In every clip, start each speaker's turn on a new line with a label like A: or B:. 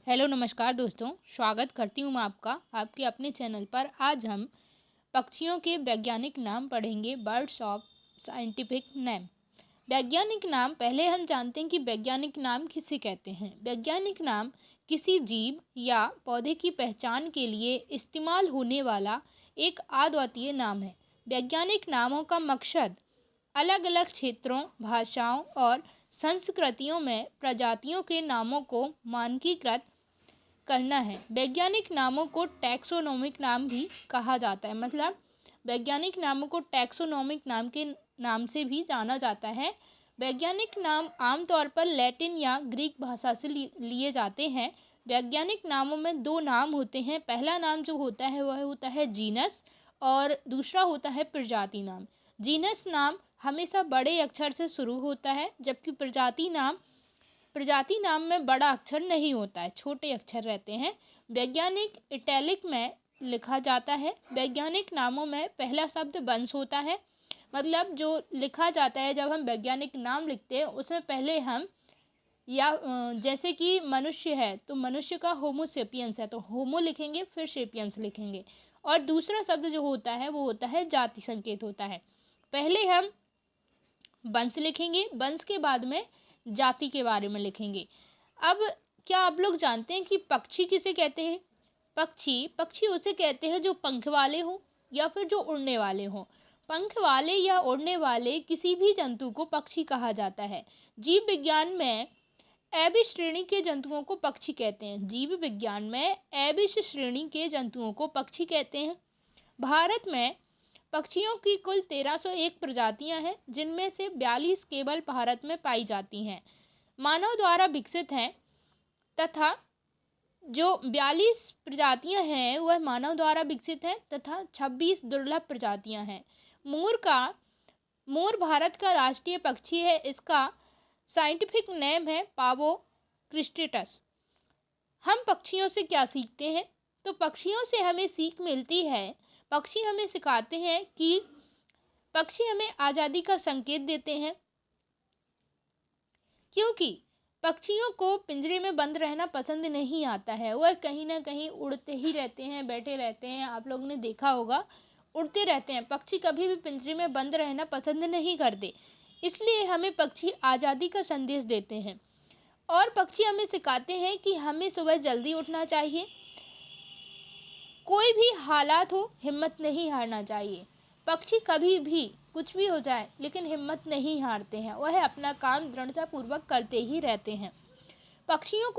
A: Hello नमस्कार दोस्तों, स्वागत करती हूँ मैं आपका आपके अपने चैनल पर। आज हम पक्षियों के वैज्ञानिक नाम पढ़ेंगे, बर्ड्स ऑफ साइंटिफिक नेम। वैज्ञानिक नाम, पहले हम जानते हैं कि वैज्ञानिक नाम किसे कहते हैं। वैज्ञानिक नाम किसी जीव या पौधे की पहचान के लिए इस्तेमाल होने वाला एक अद्वितीय नाम है। वैज्ञानिक नामों का मकसद अलग अलग क्षेत्रों, भाषाओं और संस्कृतियों में प्रजातियों के नामों को मानकीकृत करना है। वैज्ञानिक नामों को टैक्सोनोमिक नाम भी कहा जाता है। मतलब वैज्ञानिक नामों को टैक्सोनोमिक नाम के नाम से भी जाना जाता है। वैज्ञानिक नाम आमतौर पर लैटिन या ग्रीक भाषा से लिए जाते हैं। वैज्ञानिक नामों में दो नाम होते हैं। पहला नाम जो होता है वह होता है जीनस और दूसरा होता है प्रजाति नाम। जीनस नाम हमेशा बड़े अक्षर से शुरू होता है, जबकि प्रजाति नाम में बड़ा अक्षर नहीं होता है, छोटे अक्षर रहते हैं। वैज्ञानिक इटैलिक में लिखा जाता है। वैज्ञानिक नामों में पहला शब्द वंश होता है। मतलब जो लिखा जाता है, जब हम वैज्ञानिक नाम लिखते हैं उसमें पहले हम जैसे कि मनुष्य है तो मनुष्य का होमो सेपियंस है तो होमो लिखेंगे, फिर सेपियंस लिखेंगे। और दूसरा शब्द जो होता है वो होता है जाति संकेत होता है। पहले हम वंश लिखेंगे, वंश के बाद में जाति के बारे में लिखेंगे। अब क्या आप लोग जानते हैं कि पक्षी किसे कहते हैं? पक्षी उसे कहते हैं जो पंख वाले हों या फिर जो उड़ने वाले हों। पंख वाले या उड़ने वाले किसी भी जंतु को पक्षी कहा जाता है। जीव विज्ञान में एबिस श्रेणी के जंतुओं को पक्षी कहते हैं। जीव विज्ञान में एबिस श्रेणी के जंतुओं को पक्षी कहते हैं। भारत में पक्षियों की कुल 1301 प्रजातियां हैं, जिनमें से 42 केवल भारत में पाई जाती हैं, मानव द्वारा विकसित हैं, तथा जो 42 प्रजातियां हैं वह मानव द्वारा विकसित हैं तथा 26 दुर्लभ प्रजातियां हैं। मोर भारत का राष्ट्रीय पक्षी है। इसका साइंटिफिक नेम है पावो क्रिस्टेटस। हम पक्षियों से क्या सीखते हैं? तो पक्षियों से हमें सीख मिलती है। पक्षी हमें सिखाते हैं कि पक्षी हमें आज़ादी का संकेत देते हैं, क्योंकि पक्षियों को पिंजरे में बंद रहना पसंद नहीं आता है। वह कहीं ना कहीं उड़ते ही रहते हैं, बैठे रहते हैं। आप लोगों ने देखा होगा, उड़ते रहते हैं। पक्षी कभी भी पिंजरे में बंद रहना पसंद नहीं करते। इसलिए हमें पक्षी आज़ादी का संदेश देते हैं। और पक्षी हमें सिखाते हैं कि हमें सुबह जल्दी उठना चाहिए, कोई भी हालात हो हिम्मत नहीं हारना चाहिए। पक्षी कभी भी कुछ भी हो जाए लेकिन हिम्मत नहीं हारते हैं, वह अपना काम दृढ़तापूर्वक करते ही रहते हैं। पक्षियों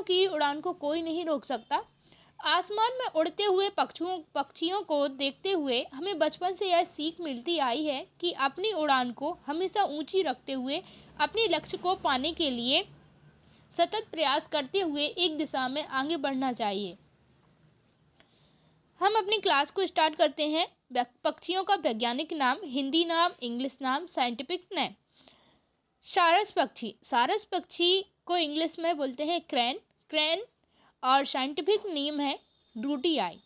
A: की उड़ान को कोई नहीं रोक सकता। आसमान में उड़ते हुए पक्षियों को देखते हुए हमें बचपन से यह सीख मिलती आई है कि अपनी उड़ान को हमेशा ऊंची रखते हुए अपने लक्ष्य को पाने के लिए सतत प्रयास करते हुए एक दिशा में आगे बढ़ना चाहिए। हम अपनी क्लास को स्टार्ट करते हैं। पक्षियों का वैज्ञानिक नाम, हिंदी नाम, इंग्लिश नाम, साइंटिफिक नेम। सारस पक्षी को इंग्लिश में बोलते हैं क्रेन और साइंटिफिक नेम है ड्रूटी आई।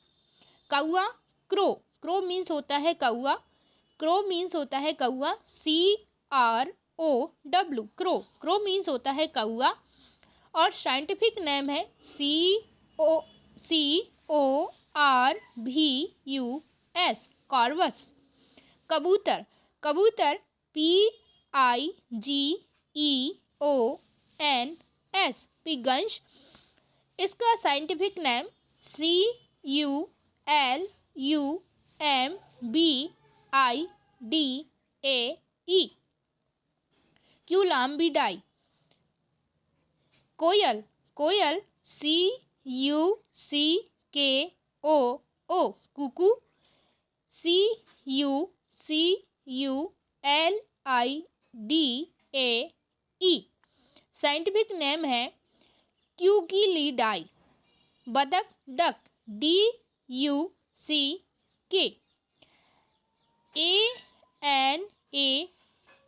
A: कौआ, क्रो मीन्स होता है कौआ। क्रो मीन्स होता है कौआ। और साइंटिफिक नेम है CORVUS, कॉर्वस। कबूतर PIGEONS, पिगंश। इसका साइंटिफिक नेम CULUMBIDAE, क्यूलाम्बिडाई। कोयल CUCKOO, cuckoo. CUCULIDAE, scientific name है क्यूकीलीडाई। बतख, duck. DUCK।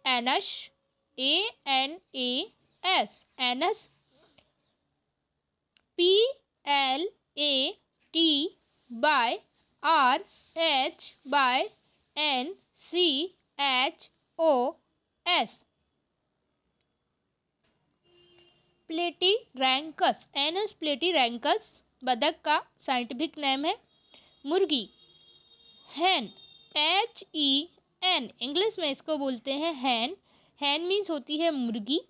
A: ANAS, Anas. PLATRHNCHOS, Anas platyrhynchos बतख का साइंटिफिक नेम है। मुर्गी, हैन, HEN, इंग्लिश में इसको बोलते हैं हैन। हैन मीन्स होती है मुर्गी।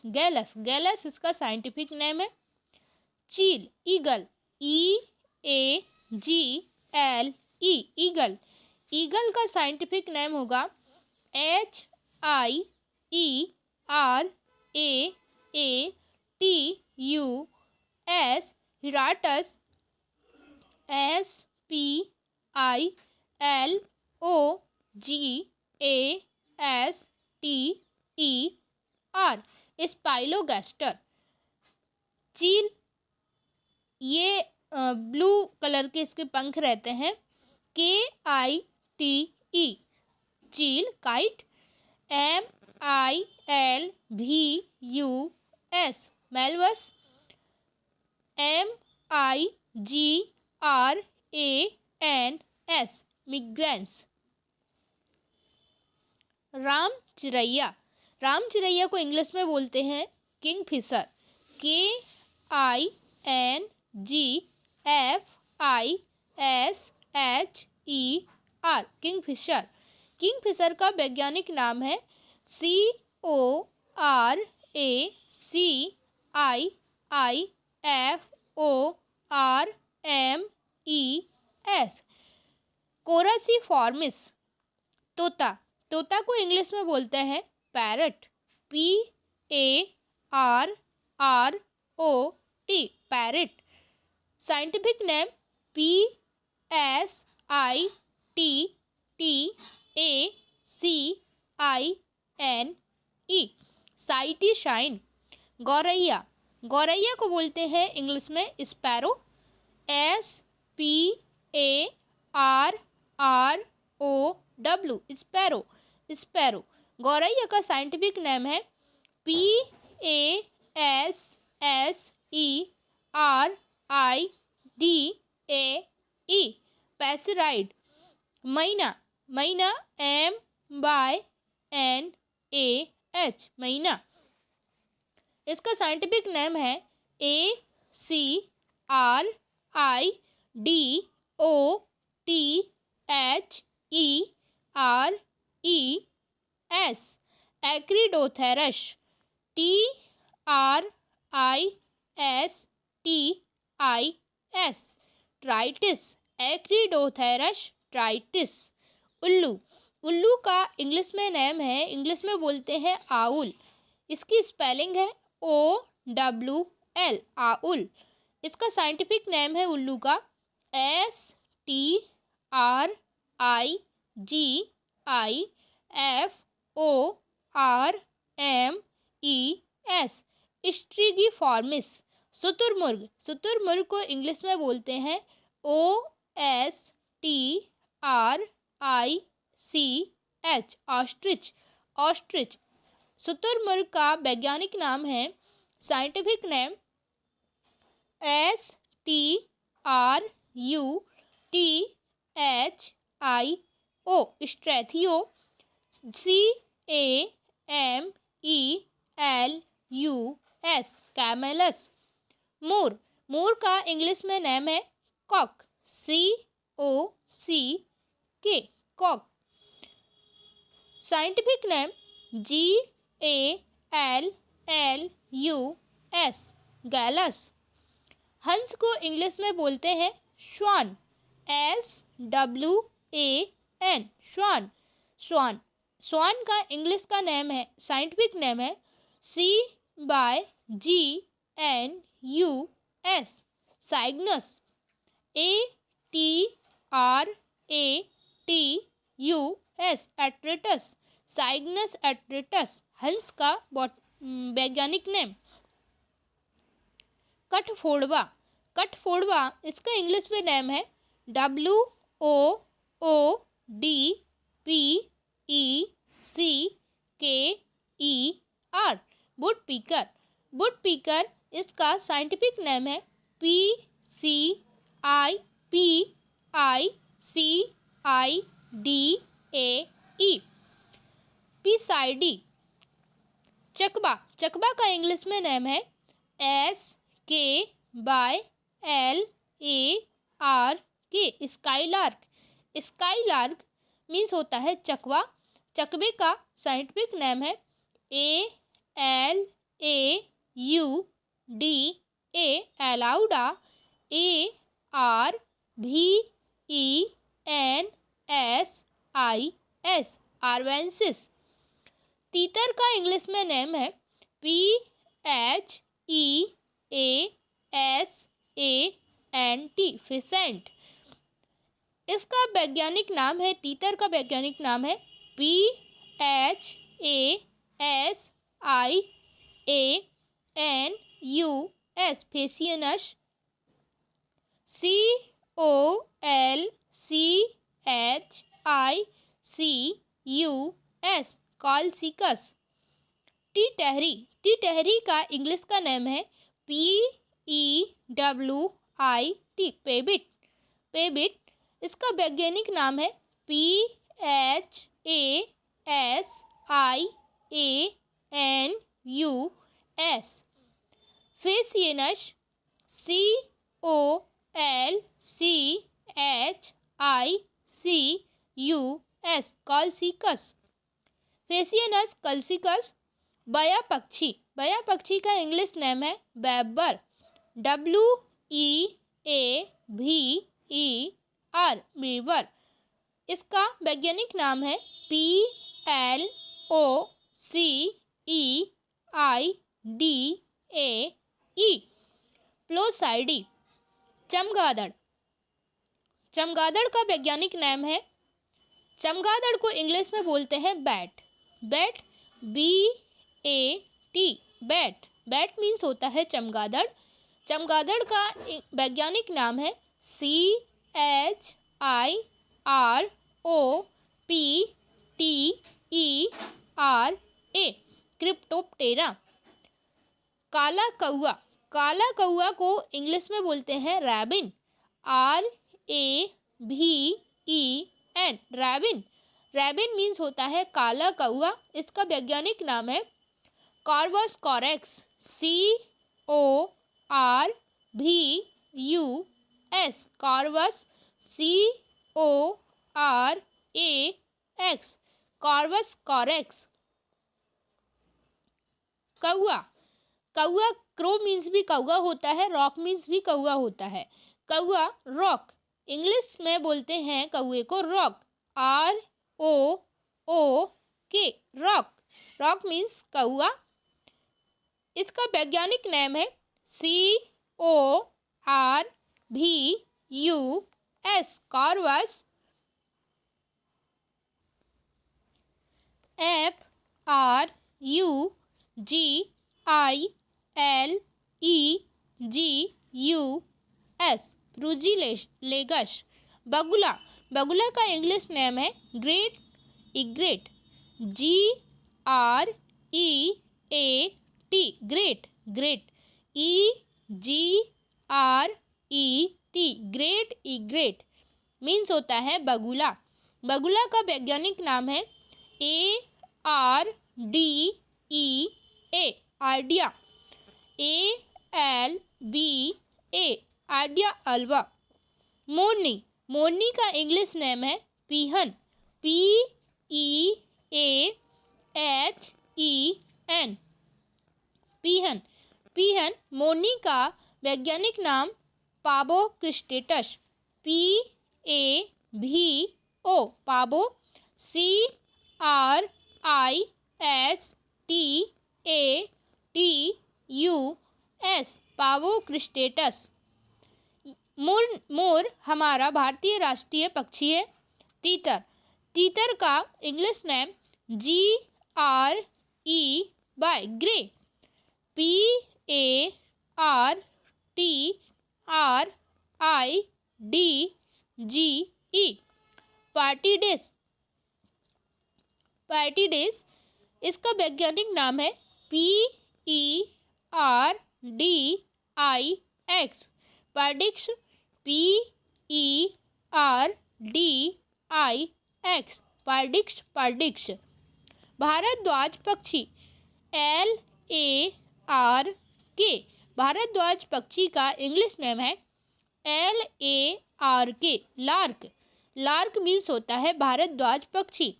A: GALLUS, गैलस इसका साइंटिफिक नेम है। चील, ईगल, EAGLE, ईगल। ईगल का साइंटिफिक नेम होगा HIERAATUS, हिराटस, SPILOGASTER, स्पाइलोगैस्टर। चील, ये ब्लू कलर के इसके पंख रहते हैं। KITE, चील, काइट। MILVUS, मेलवस। MIGRANS, मिग्रेंस। राम चिरैया, राम चिरैया को इंग्लिश में बोलते हैं किंगफिशर। KINGFISHER, Kingfisher. किंगफिशर का वैज्ञानिक नाम है CORACIFORMES, कोरासीफॉर्मिस। तोता, तोता को इंग्लिश में बोलते हैं parrot. PARROT, parrot. Scientific name PSITTACINE, साइटिशाइन। गौरैया, गौरैया को बोलते हैं इंग्लिश में स्पैरो। SPARROW, sparrow, sparrow. गौरैया का साइंटिफिक नेम है PASSERIDAE, पैसराइड। मैना, मैना MYNAH, मैना। इसका साइंटिफिक नेम है ACRIDOTHERES, एक्रीडोथेरस। TRISTIS, ट्राइटिस, एक्रीडोथेरस ट्राइटिस। उल्लू, उल्लू का इंग्लिश में नेम है, इंग्लिश में बोलते हैं आउल। इसकी स्पेलिंग है OWL, आउल। इसका साइंटिफिक नेम है उल्लू का STRIGIFORMES, स्ट्रिगिफॉर्मिस। शुतुरमुर्ग, शुतुरमुर्ग को इंग्लिश में बोलते हैं OSTRICH, ऑस्ट्रिच, ऑस्ट्रिच। शुतुरमुर्ग का वैज्ञानिक नाम है, साइंटिफिक नेम STRUTHIO, स्ट्रेथियो। CAMELUS, कैमेलस। मोर, मोर का इंग्लिश में नेम है cock. COCK, cock. Scientific name GALLUS, गैलस। हंस को इंग्लिश में बोलते हैं श्वान। SWAN, श्वान, श्वान। स्वान का इंग्लिश का नेम है, साइंटिफिक नेम है CYGNUS, साइग्नस। ATRATUS, एट्रेटस, साइग्नस एट्रेटस, हंस का वैज्ञानिक नेम। कठफोड़वा, कठफोड़वा इसका इंग्लिश में नेम है WOODPECKER, वुड पीकर, वुड पीकर। इसका साइंटिफिक नेम है PCIPICIDAE, पिसाइडी। चकबा, चकबा का इंग्लिश में नेम है SKYLARK। स्काईलार्क, स्काईलार्क मीन्स होता है चकवा। चकबे का साइंटिफिक नेम है ALAUDA, अलाउडा, ARVENSIS, आर्वेंसिस। तीतर का इंग्लिश में नेम है PHEASANT, फिसेंट। इसका वैज्ञानिक नाम है, तीतर का वैज्ञानिक नाम है PHASIANUS, फेसियनस। COLCHICUS, कॉलसिकस। टिटहरी, टिटहरी का इंग्लिश का नेम है PEWIT, पेबिट, पेबिट। इसका वैज्ञानिक नाम है PHASIANUS, फेसियनस। COLCHICUS, कॉलसिकस, फेसियनस, कल्सिकस। बया पक्षी, बया पक्षी का इंग्लिश नेम है बैबर, WEAVER, बीवर। इसका वैज्ञानिक नाम है PLOCEIDAE, प्लोसाइडी। चमगादड़, चमगादड़ का वैज्ञानिक नाम है, चमगादड़ को इंग्लिश में बोलते हैं bat, bat, BAT, bat, bat means होता है चमगादड़। चमगादड़ का वैज्ञानिक नाम है CHIROPTERA, क्रिप्टोप्टेरा। काला कौआ, काला कौआ को इंग्लिश में बोलते हैं रैबिन, RAVEN, रैबिन। रैबिन मीन्स होता है काला कौआ। इसका वैज्ञानिक नाम है Corvus Corex, CORVUS, Corvus, CORAX, Corvus Corex. कौआ, कौआ क्रो मीन्स भी कौआ होता है, रॉक मीन्स भी कौआ होता है। कौआ रॉक, इंग्लिश में बोलते हैं कौए को rock, ROOK, rock, rock means कौआ। इसका वैज्ञानिक नाम है CORVUS, कॉर्वस, FRUGILEGUS, फ्रूजिलेगस। बगुला, बगुला का इंग्लिश नेम है great egret, GREAT, great, great, EGRET, great egret means होता है बगुला। बगुला का वैज्ञानिक नाम है ARDEA, आर्डिया, ALBA, आर्डिया अल्बा। मोरनी, मोरनी का इंग्लिश नेम है पीहन, PEAHEN, पीहन, पीहन। मोरनी का वैज्ञानिक नाम पाबो क्रिस्टेटस, PAVO, पाबो, CRISTATUS, पाबो क्रिस्टेटस। मोर, मोर हमारा भारतीय राष्ट्रीय पक्षी है। तीतर, तीतर का English name GREY, grey, PARTRIDGE, पार्टीडेस, पार्टीडेस। इसका वैज्ञानिक नाम है PERDIX, पार्डिक्स, PERDIX, पार्डिक्स, पार्डिक्स। भारद्वाज पक्षी LARK। भारद्वाज पक्षी का इंग्लिश नेम है LARK, लार्क। लार्क मीन्स होता है भारद्वाज पक्षी।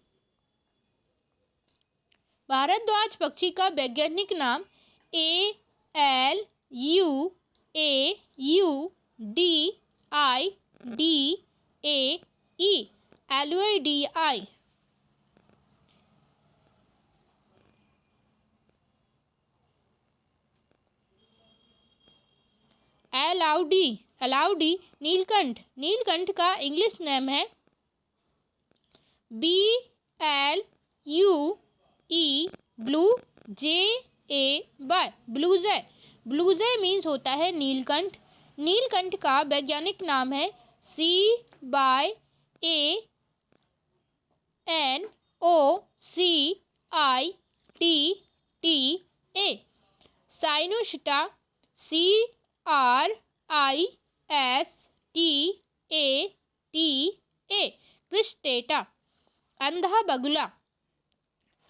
A: भारद्वाज पक्षी का वैज्ञानिक नाम ALUAUDIDAE। अलाउडी नीलकंठ। नीलकंठ का इंग्लिश नेम है BLUE ब्लू JAY, ब्लूजय। ब्लूजय मीन्स होता है नीलकंठ। नीलकंठ का वैज्ञानिक नाम है CYANOCITTA। साइनोसिटा CRISTATA। क्रिस्टेटा। अंधा बगुला।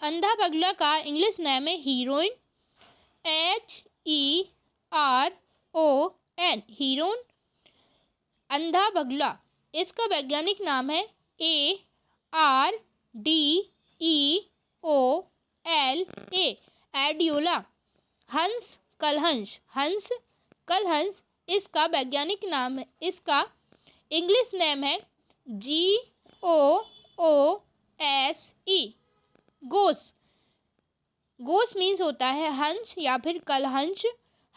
A: अंधा बगुला का इंग्लिश नेम है हीरोइन HERON, हीरोन। अंधा बगुला, इसका वैज्ञानिक नाम है ARDEOLA, एडियोला। हंस कलहंस। हंस कलहंस, इसका वैज्ञानिक नाम है, इसका इंग्लिश नेम है GOOSE, गोस। गोस मीन्स होता है हंस या फिर कलहंस।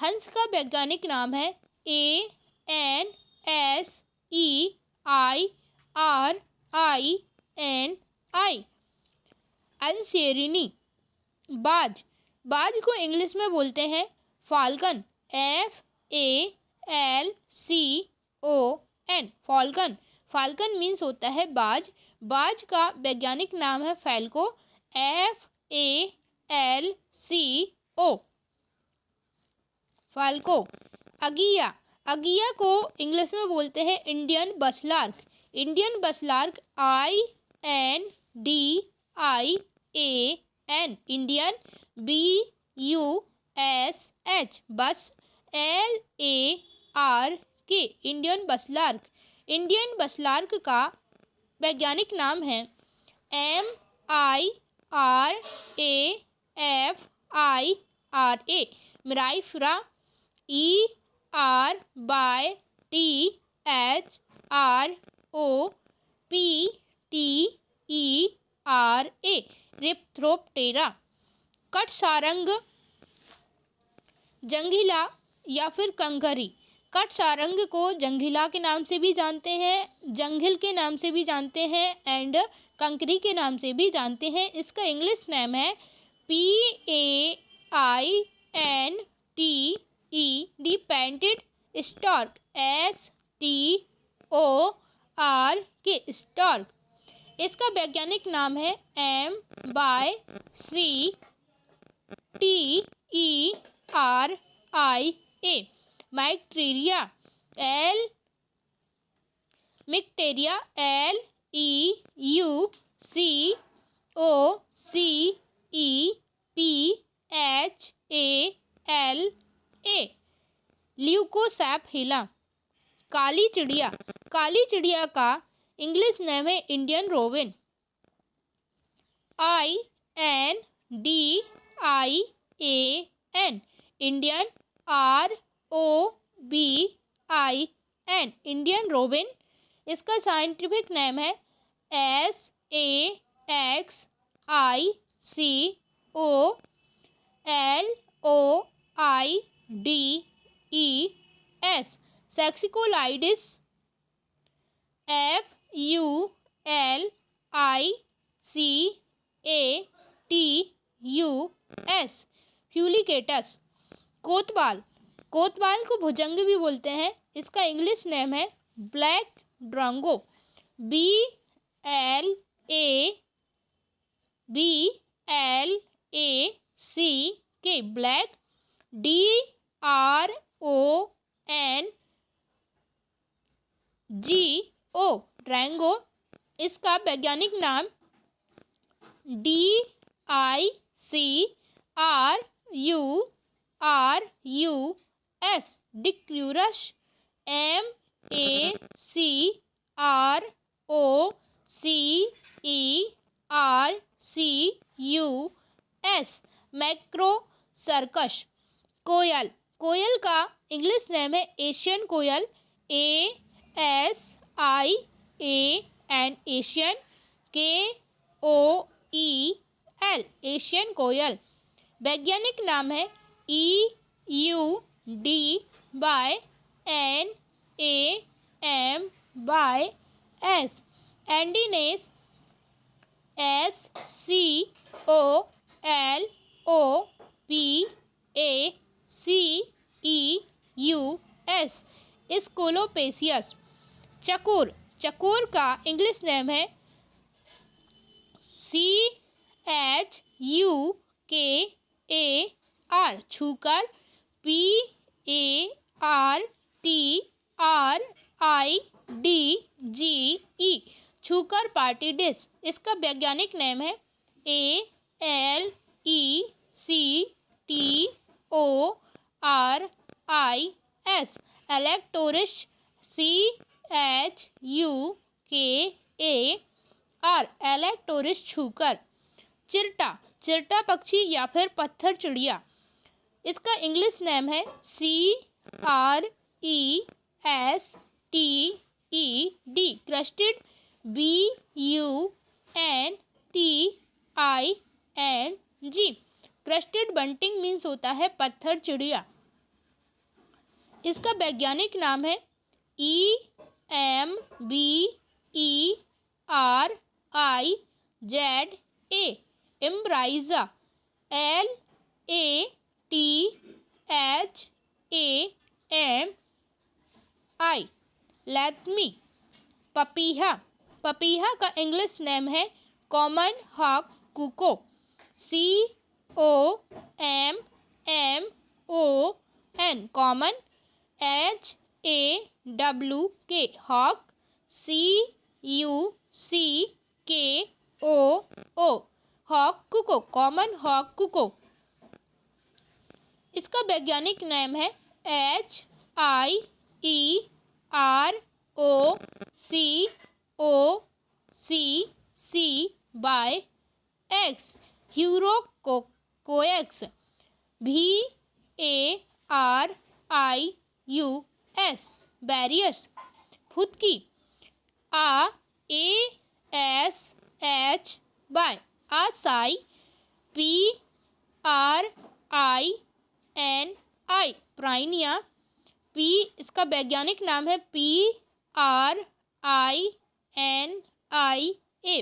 A: हंस का वैज्ञानिक नाम है ANSERINI। अंसेरिनी। बाज। बाज को इंग्लिश में बोलते हैं falcon FALCON, falcon. Falcon means होता है बाज। बाज का वैज्ञानिक नाम है फैल्को FALCO, फाल्को। अगिया। अगिया को इंग्लिश में बोलते हैं Indian bush lark. Indian bush lark INDIAN, Indian BUSH, bush LARK, Indian bush lark. Indian bush lark का वैज्ञानिक नाम है MIRAFIRA, मिराइफ्रा ERYTHROPTERA, रिप्थ्रोप्टेरा। कटसारंग जंघिला या फिर कंकरी। कटसारंग को जंघिला के नाम से भी जानते हैं, जंघिल के नाम से भी जानते हैं एंड कंकरी के नाम से भी जानते हैं। इसका इंग्लिश नेम है PAINTED, painted stork STORK, stork. इसका वैज्ञानिक नाम है MYCTERIA, मैक्टेरिया। मिक्टेरिया LEUCOCEPHALA, ल्यूकोसैपहिला। काली चिड़िया। काली चिड़िया का इंग्लिश नेम है Indian robin INDIAN, Indian ROBIN, Indian robin. इसका साइंटिफिक नेम है SAXICOLOIDES, सेक्सिकोलाइडिस FULICATUS, फ्यूलिकेटस। कोतवाल। कोतवाल को भुजंग भी बोलते हैं। इसका इंग्लिश नेम है ब्लैक ड्रांगो BLACK, ब्लैक DRONGO, ड्रैंगो। इसका वैज्ञानिक नाम DRONGO डिक्रूरस, MACROCERCUS, मैक्रोसर्कस। कोयल, कोयल का इंग्लिश नेम है एशियन कोयल, ASIAN, एशियन, KOEL, एशियन कोयल। वैज्ञानिक नाम है EUDYNAMYS, एंडीनेस, SCOLOPACEUS, स्कोलोपेसियस। चकोर, चकोर का इंग्लिश नेम है CHUKAR, छूकर, PARTRIDGE, छूकर पार्टी डिश। इसका वैज्ञानिक नेम है ALECTORIS, एलेक्टोरिस, CHUKAR, एलेक्टोरिस, छूकर। चिरटा, चिरटा पक्षी या फिर पत्थर चिड़िया। इसका इंग्लिश नेम है CRESTED, crusted, BUNTING, crusted bunting means होता है पत्थर चिड़िया। इसका वैज्ञानिक नाम है EMBERIZA, एम्ब्राइजा, LATHAMI, लैथमी। पपीहा, पपीहा का इंग्लिश नेम है common hawk cuckoo, COMMON, common, HAWK, hawk, CUCKOO, hawk cuckoo, common hawk cuckoo. इसका वैज्ञानिक नेम है HIEROCOCCYX, ह्यूरोकोएक्स, VARIUS, बैरियस। फुदकी, ASHY, Assaye, PRINI, प्राइनिया, इसका वैज्ञानिक नाम है PRINIA,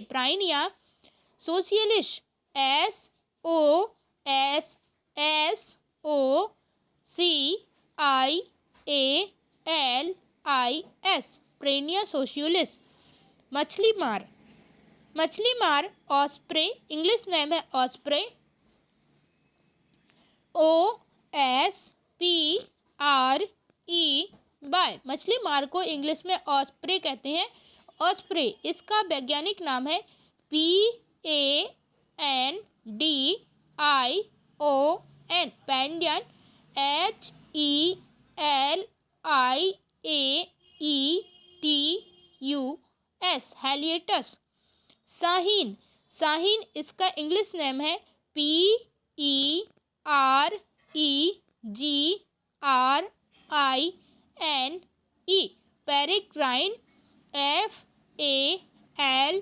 A: prinia. Socialist, SOSSOCIALIS, prinia socialist. मछली मार, मछली मार ऑस्प्रे, इंग्लिश नेम है ऑस्प्रे, OSPREY, मछली मार को इंग्लिश में ऑस्प्रे कहते हैं, ऑस्प्रे। इसका वैज्ञानिक नाम है PANDION, पैंडियन, HELIAETUS, हेलिएटस। शाहीन, शाहीन, इसका इंग्लिश नेम है PEREGRINE, पेरिग्राइन, FALCON,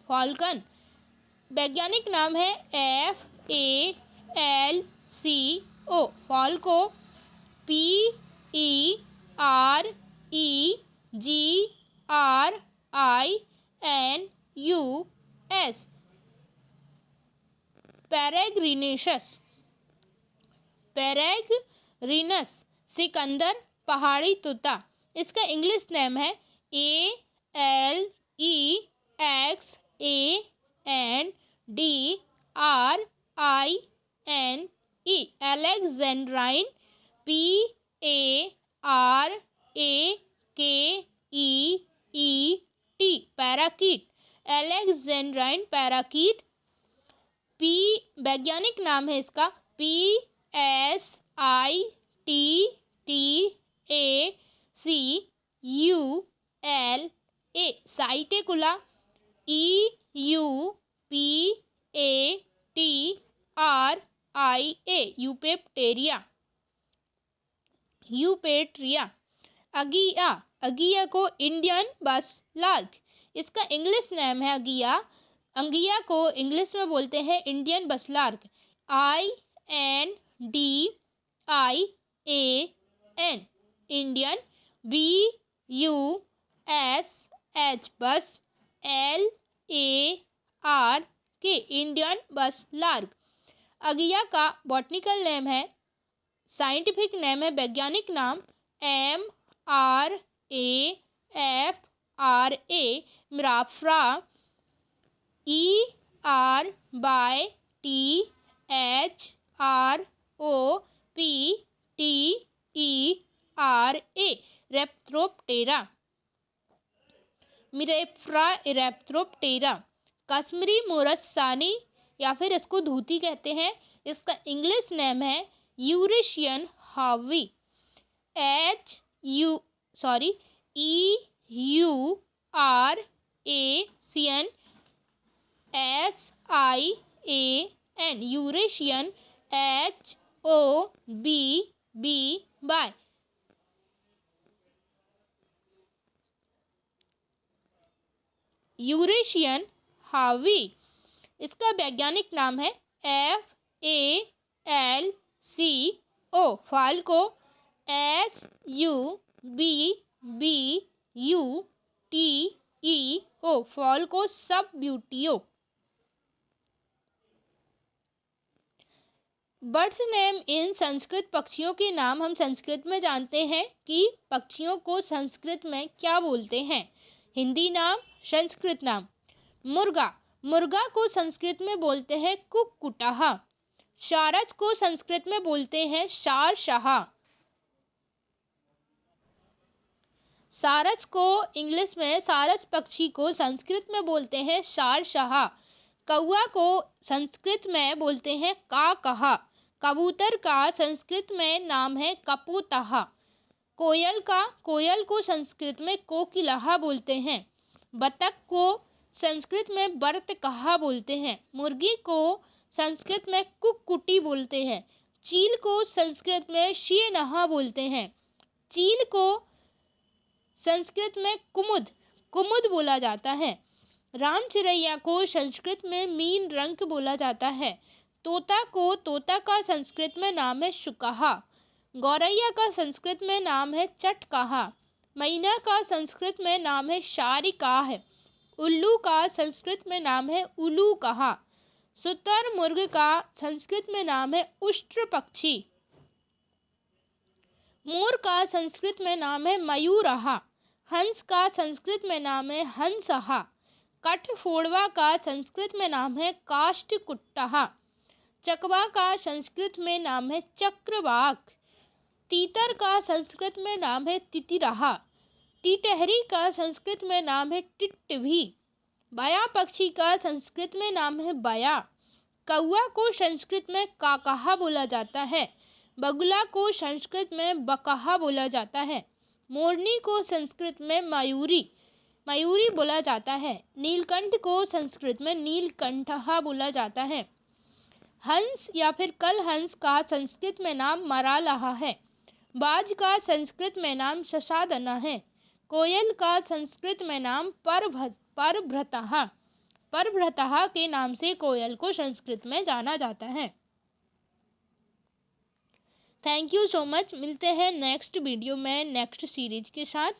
A: फाल्कन। वैज्ञानिक नाम है FALCO, फाल्को, PEREGRINUS, पेरेग्रिनेशस, पेरेग्रिनस। सिकंदर, पहाड़ी तोता। इसका इंग्लिश नेम है ALEXANDRINE, alexandrine, PARAKEET, parakeet. Alexandrine parakeet. P वैज्ञानिक नाम है इसका PSITTACULA, साइटेकुला। EUPATRIA, यूपेट्रिया। अगिया, अगिया को इंडियन बस लार्क, इसका इंग्लिश नेम है अगिया। अंगिया को इंग्लिश में बोलते हैं इंडियन बस lark. INDIAN, Indian. BUSH, bush. LARK, Indian बस लार्क। अगिया का बॉटनिकल नेम है, साइंटिफिक नेम है, वैज्ञानिक नाम MRAFRA, मिराफ्रा। ERYTHROPTERA, रेप्त्रोप्टेरा, मिरेफ्रा इरेप्त्रोप्टेरा। कश्मीरी मोरसानी या फिर इसको धूती कहते हैं, इसका इंग्लिश नेम है यूरेशियन हावी। EURASIAN, यूरेशियन HOBBY, यूरेशियन हावी। इसका वैज्ञानिक नाम है FALCO, फाल्को। SUBBUTEO, फाल्को सब ब्यूटियो। बर्ड्स नेम इन संस्कृत, पक्षियों के नाम हम संस्कृत में जानते हैं कि पक्षियों को संस्कृत में क्या बोलते हैं। हिंदी नाम, संस्कृत नाम। मुर्गा, मुर्गा को संस्कृत में बोलते हैं कुक्कुटः। सारस को संस्कृत में बोलते हैं शारशः। सारस को इंग्लिश में, सारस पक्षी को संस्कृत में बोलते हैं शारशः। कौआ को संस्कृत में बोलते हैं काकः। कबूतर का संस्कृत में नाम है कपोतः। कोयल को संस्कृत में कोकिलः बोलते हैं। बतख को संस्कृत में बर्तकः बोलते हैं। मुर्गी को संस्कृत में कुक्कुटी बोलते हैं। चील को संस्कृत में शियनः बोलते हैं। चील को संस्कृत में कुमुद बोला जाता है। राम चिरैया को संस्कृत में मीन रंक बोला जाता है। तोता को तोता का संस्कृत में नाम है शुकः। गौरैया का संस्कृत में नाम है चटकः। मैना का संस्कृत में नाम है शारिकाः। उल्लू का संस्कृत में नाम है उलूकः। शुतुरमुर्ग का संस्कृत में नाम है उष्ट्र पक्षी। मोर का संस्कृत में नाम है मयूरः। हंस का संस्कृत में नाम है हंसः। कठफोड़वा का संस्कृत में नाम है काष्ठकुट्टः। चकवा का संस्कृत में नाम है चक्रवाक। तीतर का संस्कृत में नाम है तितिरः। टिटहरी का संस्कृत में नाम है टिटभी। बया पक्षी का संस्कृत में नाम है बया। कौआ को संस्कृत में काकः बोला जाता है। बगुला को संस्कृत में बकः बोला जाता है। मोरनी को संस्कृत में मयूरी बोला जाता है। नीलकंठ को संस्कृत में नीलकंठः बोला जाता है। हंस या फिर कलहंस का संस्कृत में नाम मरालः है। बाज का संस्कृत में नाम शशादन है। कोयल का संस्कृत में नाम परभ्रतः के नाम से कोयल को संस्कृत में जाना जाता है। Thank you so much. मिलते हैं नेक्स्ट वीडियो में नेक्स्ट सीरीज के साथ।